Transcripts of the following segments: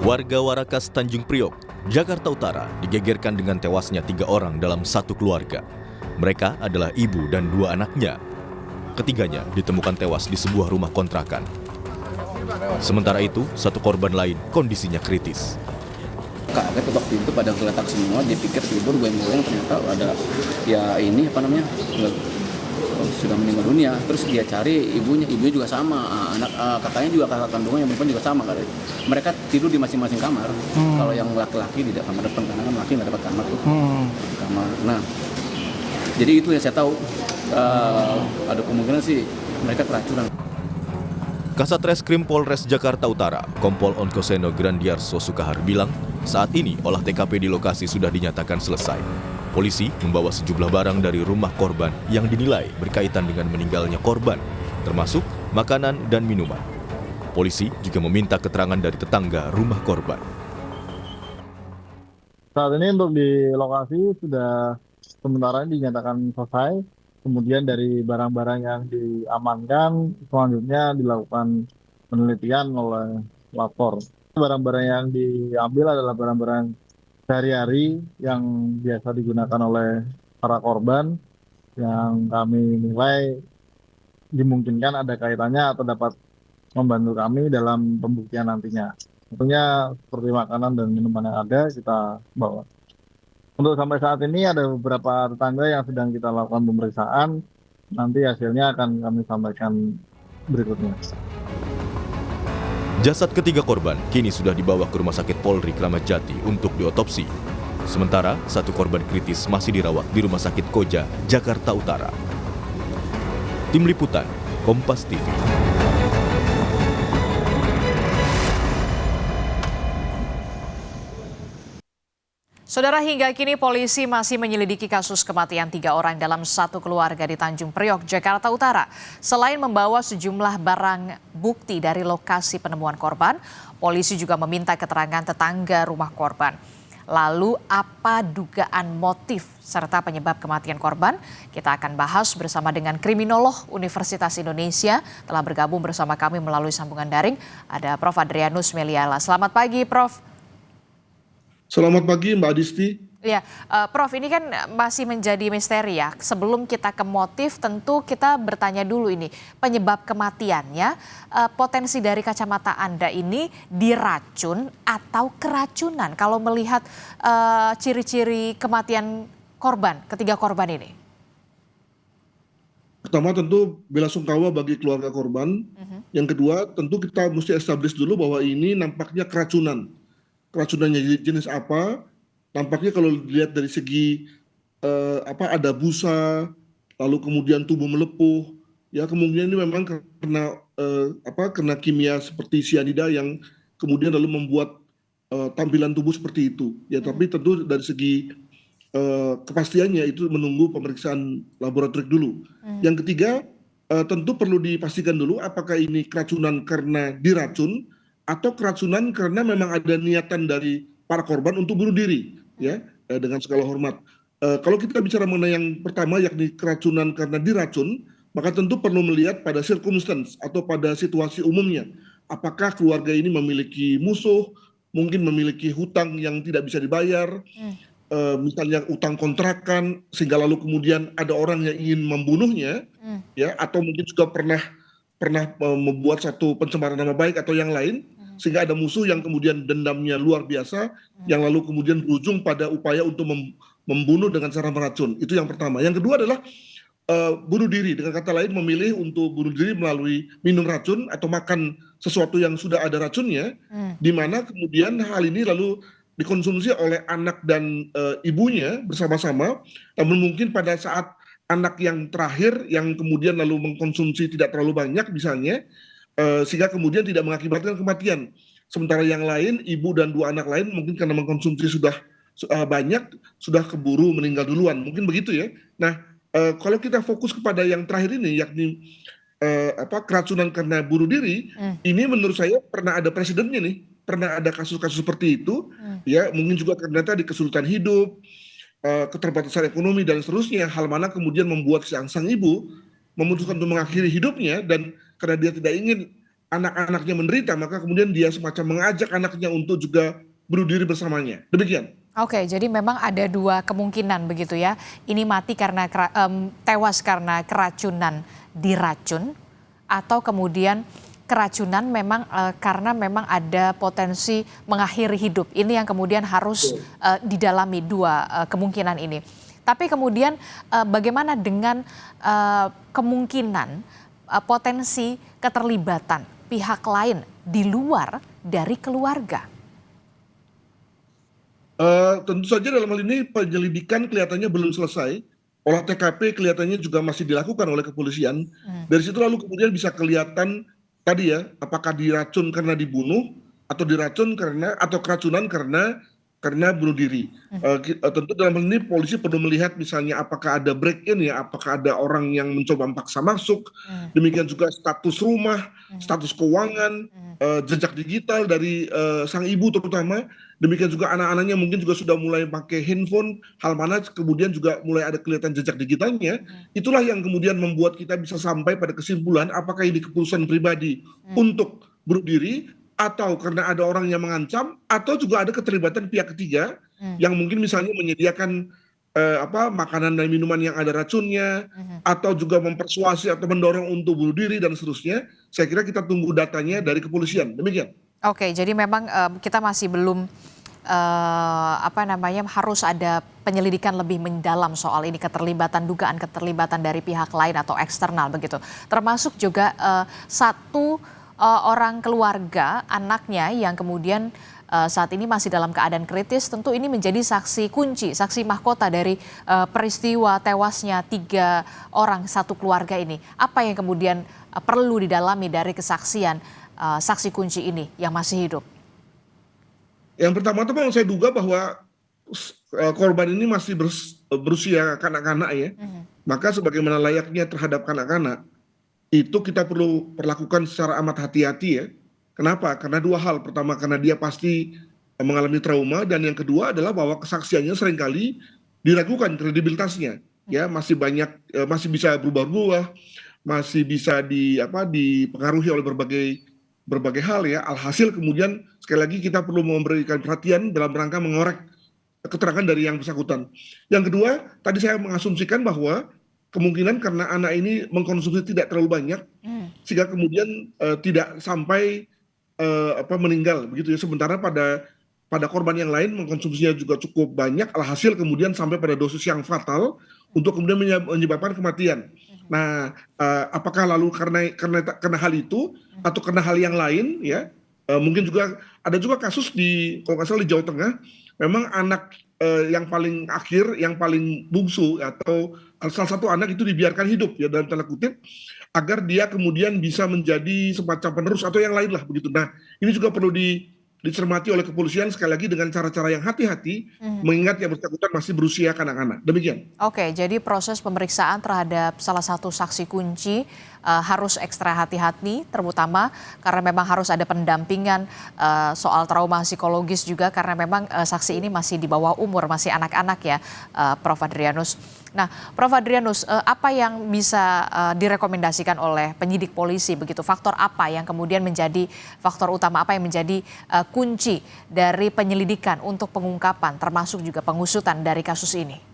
Warga Warakas Tanjung Priok, Jakarta Utara digegerkan dengan tewasnya 3 orang dalam satu keluarga. Mereka adalah ibu dan 2 anaknya. Ketiganya ditemukan tewas di sebuah rumah kontrakan. Sementara itu, satu korban lain kondisinya kritis. Kaget waktu itu pada geletak semua, dia pikir tidur goyang-goyang, ternyata ada sudah meninggal dunia. Terus dia cari ibunya juga sama, kakaknya juga, kakak kandungnya yang perempuan juga sama kali. Mereka tidur di masing-masing kamar. Kalau yang laki-laki di kamar depan, karena kan laki nggak dapat kamar tuh. Kamar. Nah, jadi itu yang saya tahu, ada kemungkinan sih mereka keracunan. Kasat Reskrim Polres Jakarta Utara, Kompol Onkoseno Grandiarso Sukahar bilang, saat ini olah TKP di lokasi sudah dinyatakan selesai. Polisi membawa sejumlah barang dari rumah korban yang dinilai berkaitan dengan meninggalnya korban, termasuk makanan dan minuman. Polisi juga meminta keterangan dari tetangga rumah korban. Saat ini untuk di lokasi sudah sementara dinyatakan selesai. Kemudian dari barang-barang yang diamankan, selanjutnya dilakukan penelitian oleh lapor. Barang-barang yang diambil adalah barang-barang sehari-hari yang biasa digunakan oleh para korban, yang kami nilai dimungkinkan ada kaitannya atau dapat membantu kami dalam pembuktian nantinya. Tentunya seperti makanan dan minuman yang ada kita bawa. Untuk sampai saat ini ada beberapa tetangga yang sedang kita lakukan pemeriksaan. Nanti hasilnya akan kami sampaikan berikutnya. Jasad ketiga korban kini sudah dibawa ke Rumah Sakit Polri Kramat Jati untuk diotopsi. Sementara satu korban kritis masih dirawat di Rumah Sakit Koja, Jakarta Utara. Tim Liputan, Kompas TV. Saudara, hingga kini polisi masih menyelidiki kasus kematian 3 orang dalam satu keluarga di Tanjung Priok, Jakarta Utara. Selain membawa sejumlah barang bukti dari lokasi penemuan korban, polisi juga meminta keterangan tetangga rumah korban. Lalu apa dugaan motif serta penyebab kematian korban? Kita akan bahas bersama dengan kriminolog Universitas Indonesia. Telah bergabung bersama kami melalui sambungan daring. Ada Prof. Adrianus Meliala. Selamat pagi, Prof. Selamat pagi Mbak Adisti. Ya, Prof, ini kan masih menjadi misteri ya. Sebelum kita ke motif, tentu kita bertanya dulu ini penyebab kematiannya. Potensi dari kacamata Anda ini diracun atau keracunan? Kalau melihat ciri-ciri kematian korban, ketiga korban ini. Pertama tentu belasungkawa bagi keluarga korban. Yang kedua tentu kita mesti establish dulu bahwa ini nampaknya keracunan. Keracunannya jenis apa? Nampaknya kalau dilihat dari segi ada busa, lalu kemudian tubuh melepuh, ya kemungkinan ini memang karena kimia seperti sianida yang kemudian lalu membuat tampilan tubuh seperti itu. Ya, tapi tentu dari segi kepastiannya itu menunggu pemeriksaan laboratorik dulu. Yang ketiga, tentu perlu dipastikan dulu apakah ini keracunan karena diracun atau keracunan karena memang ada niatan dari para korban untuk bunuh diri, ya, dengan segala hormat. Kalau kita bicara mengenai yang pertama yakni keracunan karena diracun, maka tentu perlu melihat pada circumstance atau pada situasi umumnya. Apakah keluarga ini memiliki musuh, mungkin memiliki hutang yang tidak bisa dibayar, misalnya utang kontrakan, sehingga lalu kemudian ada orang yang ingin membunuhnya, ya, atau mungkin juga pernah membuat satu pencemaran nama baik atau yang lain, sehingga ada musuh yang kemudian dendamnya luar biasa, yang lalu kemudian berujung pada upaya untuk membunuh dengan cara meracun. Itu yang pertama. Yang kedua adalah bunuh diri, dengan kata lain memilih untuk bunuh diri melalui minum racun atau makan sesuatu yang sudah ada racunnya, di mana kemudian hal ini lalu dikonsumsi oleh anak dan ibunya bersama-sama, namun mungkin pada saat anak yang terakhir yang kemudian lalu mengkonsumsi tidak terlalu banyak misalnya, sehingga kemudian tidak mengakibatkan kematian. Sementara yang lain, ibu dan 2 anak lain mungkin karena mengkonsumsi sudah banyak, sudah keburu meninggal duluan. Mungkin begitu ya. Nah, kalau kita fokus kepada yang terakhir ini, yakni keracunan karena bunuh diri, ini menurut saya pernah ada presidennya nih. Pernah ada kasus-kasus seperti itu, ya, mungkin juga karena tadi kesulitan hidup, keterbatasan ekonomi dan seterusnya, hal mana kemudian membuat sang ibu memutuskan untuk mengakhiri hidupnya, dan karena dia tidak ingin anak-anaknya menderita, maka kemudian dia semacam mengajak anaknya untuk juga bunuh diri bersamanya. Demikian. Oke, jadi memang ada dua kemungkinan begitu ya. Ini mati karena tewas karena keracunan diracun, atau kemudian keracunan memang karena memang ada potensi mengakhiri hidup. Ini yang kemudian harus didalami dua kemungkinan ini. Tapi kemudian bagaimana dengan kemungkinan potensi keterlibatan pihak lain di luar dari keluarga? Tentu saja dalam hal ini penyelidikan kelihatannya belum selesai. Olah TKP kelihatannya juga masih dilakukan oleh kepolisian. Dari situ lalu kemudian bisa kelihatan tadi ya, apakah diracun karena dibunuh atau diracun karena atau keracunan karena bunuh diri. Tentu dalam hal ini polisi perlu melihat misalnya apakah ada break in ya, apakah ada orang yang mencoba memaksa masuk. Demikian juga status rumah, status keuangan, jejak digital dari sang ibu terutama. Demikian juga anak-anaknya mungkin juga sudah mulai pakai handphone, hal mana kemudian juga mulai ada kelihatan jejak digitalnya. Itulah yang kemudian membuat kita bisa sampai pada kesimpulan apakah ini keputusan pribadi untuk bunuh diri, atau karena ada orang yang mengancam, atau juga ada keterlibatan pihak ketiga yang mungkin misalnya menyediakan makanan dan minuman yang ada racunnya, atau juga mempersuasi atau mendorong untuk bunuh diri dan seterusnya. Saya kira kita tunggu datanya dari kepolisian. Demikian. Oke, jadi memang kita masih belum harus ada penyelidikan lebih mendalam soal ini, dugaan keterlibatan dari pihak lain atau eksternal begitu. Termasuk juga satu orang keluarga anaknya yang kemudian saat ini masih dalam keadaan kritis. Tentu ini menjadi saksi kunci, saksi mahkota dari peristiwa tewasnya 3 orang satu keluarga ini. Apa yang kemudian perlu didalami dari kesaksian saksi kunci ini yang masih hidup? Yang pertama-tama saya duga bahwa korban ini masih berusia kanak-kanak ya. Maka sebagaimana layaknya terhadap kanak-kanak, itu kita perlu perlakukan secara amat hati-hati ya. Kenapa? Karena 2 hal. Pertama, karena dia pasti mengalami trauma, dan yang kedua adalah bahwa kesaksiannya seringkali diragukan kredibilitasnya. Ya, masih bisa berubah-ubah, masih bisa dipengaruhi oleh berbagai hal ya. Alhasil kemudian sekali lagi kita perlu memberikan perhatian dalam rangka mengorek keterangan dari yang bersangkutan. Yang kedua, tadi saya mengasumsikan bahwa kemungkinan karena anak ini mengkonsumsi tidak terlalu banyak, sehingga kemudian tidak sampai meninggal begitu ya. Sementara pada korban yang lain mengkonsumsinya juga cukup banyak, alhasil kemudian sampai pada dosis yang fatal untuk kemudian menyebabkan kematian. Nah, apakah lalu karena hal itu atau karena hal yang lain ya? Mungkin juga ada juga kasus kalau nggak salah di Jawa Tengah, memang anak yang paling akhir, yang paling bungsu atau salah satu anak itu dibiarkan hidup ya dalam tanda kutip, agar dia kemudian bisa menjadi semacam penerus atau yang lain lah begitu. Nah, ini juga perlu dicermati oleh kepolisian sekali lagi dengan cara-cara yang hati-hati, mengingat yang bersangkutan masih berusia kanak-kanak. Demikian. Oke, jadi proses pemeriksaan terhadap salah satu saksi kunci harus ekstra hati-hati, terutama karena memang harus ada pendampingan soal trauma psikologis juga, karena memang saksi ini masih di bawah umur, masih anak-anak ya, Prof. Adrianus. Nah, Prof. Adrianus, apa yang bisa direkomendasikan oleh penyidik polisi begitu? Faktor apa yang kemudian menjadi faktor utama, apa yang menjadi kunci dari penyelidikan untuk pengungkapan termasuk juga pengusutan dari kasus ini?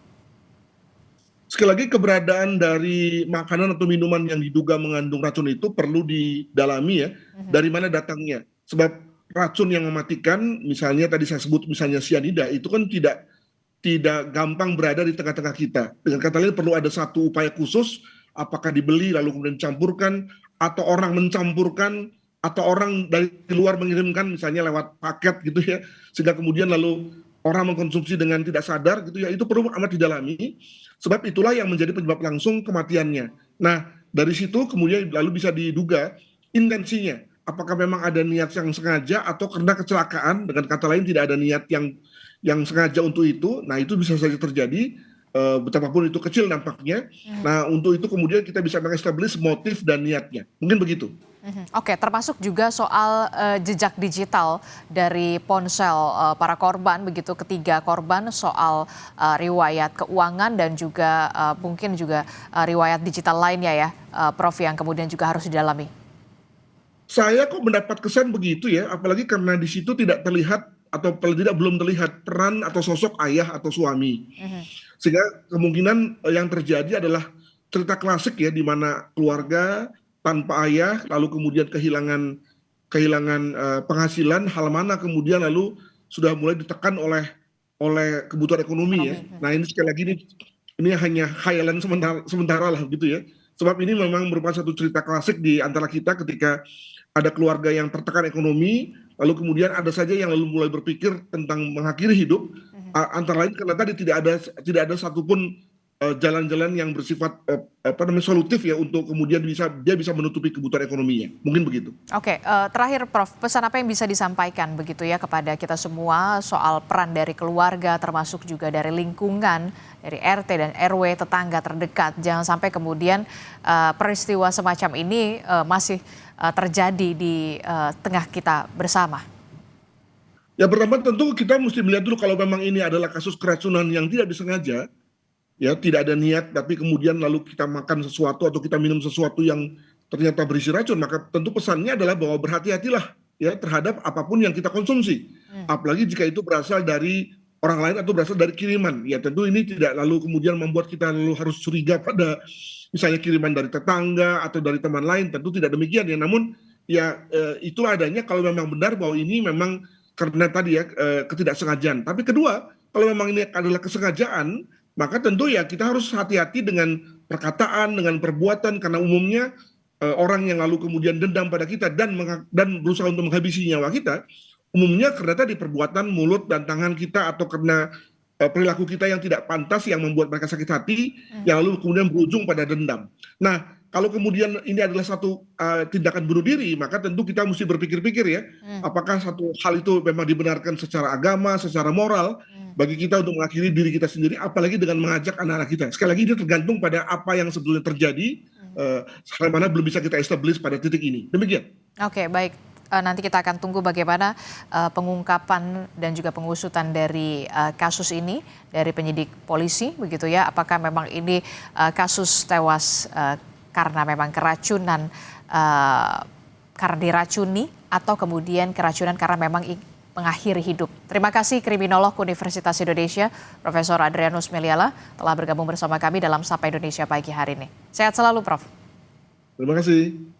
Sekali lagi, keberadaan dari makanan atau minuman yang diduga mengandung racun itu perlu didalami ya, dari mana datangnya. Sebab racun yang mematikan, misalnya tadi saya sebut misalnya cyanida, itu kan tidak gampang berada di tengah-tengah kita. Dengan kata lain perlu ada satu upaya khusus, apakah dibeli lalu kemudian dicampurkan, atau orang mencampurkan, atau orang dari luar mengirimkan misalnya lewat paket gitu ya, sehingga kemudian lalu orang mengkonsumsi dengan tidak sadar gitu ya. Itu perlu amat didalami, sebab itulah yang menjadi penyebab langsung kematiannya. Nah, dari situ kemudian lalu bisa diduga intensinya, apakah memang ada niat yang sengaja atau karena kecelakaan, dengan kata lain tidak ada niat yang sengaja untuk itu. Nah, itu bisa saja terjadi, betapapun itu kecil nampaknya. Nah, untuk itu kemudian kita bisa mengestablish motif dan niatnya. Mungkin begitu. Oke, termasuk juga soal jejak digital dari ponsel para korban, begitu ketiga korban, soal riwayat keuangan dan juga mungkin juga riwayat digital lainnya ya, Prof, yang kemudian juga harus didalami. Saya kok mendapat kesan begitu ya, apalagi karena di situ tidak terlihat atau paling tidak belum terlihat peran atau sosok ayah atau suami. Sehingga kemungkinan yang terjadi adalah cerita klasik ya, di mana keluarga tanpa ayah, lalu kemudian kehilangan penghasilan, hal mana kemudian lalu sudah mulai ditekan oleh kebutuhan ekonomi ya. Nah ini sekali lagi ini hanya khayalan sementara lah gitu ya. Sebab ini memang merupakan satu cerita klasik di antara kita ketika ada keluarga yang tertekan ekonomi, lalu kemudian ada saja yang lalu mulai berpikir tentang mengakhiri hidup, antara lain karena tadi tidak ada satupun jalan-jalan yang bersifat solutif ya untuk kemudian dia bisa menutupi kebutuhan ekonominya. Mungkin begitu. Oke, terakhir Prof, pesan apa yang bisa disampaikan begitu ya kepada kita semua soal peran dari keluarga termasuk juga dari lingkungan, dari RT dan RW, tetangga terdekat. Jangan sampai kemudian peristiwa semacam ini masih terjadi di tengah kita bersama. Ya pertama tentu kita mesti melihat dulu kalau memang ini adalah kasus keracunan yang tidak disengaja, ya tidak ada niat tapi kemudian lalu kita makan sesuatu atau kita minum sesuatu yang ternyata berisi racun, maka tentu pesannya adalah bahwa berhati-hatilah ya terhadap apapun yang kita konsumsi, apalagi jika itu berasal dari orang lain atau berasal dari kiriman. Ya tentu ini tidak lalu kemudian membuat kita lalu harus curiga pada misalnya kiriman dari tetangga atau dari teman lain, tentu tidak demikian ya. Namun ya itulah adanya kalau memang benar bahwa ini memang karena tadi ya ketidaksengajaan. Tapi kedua, kalau memang ini adalah kesengajaan, maka tentu ya kita harus hati-hati dengan perkataan, dengan perbuatan, karena umumnya orang yang lalu kemudian dendam pada kita dan berusaha untuk menghabisi nyawa kita, umumnya karena tadi perbuatan mulut dan tangan kita atau karena perilaku kita yang tidak pantas yang membuat mereka sakit hati, yang lalu kemudian berujung pada dendam. Nah, kalau kemudian ini adalah satu tindakan bunuh diri, maka tentu kita mesti berpikir-pikir ya, apakah satu hal itu memang dibenarkan secara agama, secara moral, bagi kita untuk mengakhiri diri kita sendiri, apalagi dengan mengajak anak-anak kita. Sekali lagi ini tergantung pada apa yang sebetulnya terjadi, sampai mana belum bisa kita establish pada titik ini. Demikian. Oke, baik. Nanti kita akan tunggu bagaimana pengungkapan dan juga pengusutan dari kasus ini dari penyidik polisi, begitu ya. Apakah memang ini kasus tewas karena memang keracunan, karena diracuni, atau kemudian keracunan karena memang mengakhiri hidup. Terima kasih kriminolog Universitas Indonesia, Profesor Adrianus Meliala, telah bergabung bersama kami dalam Sapa Indonesia pagi hari ini. Sehat selalu, Prof. Terima kasih.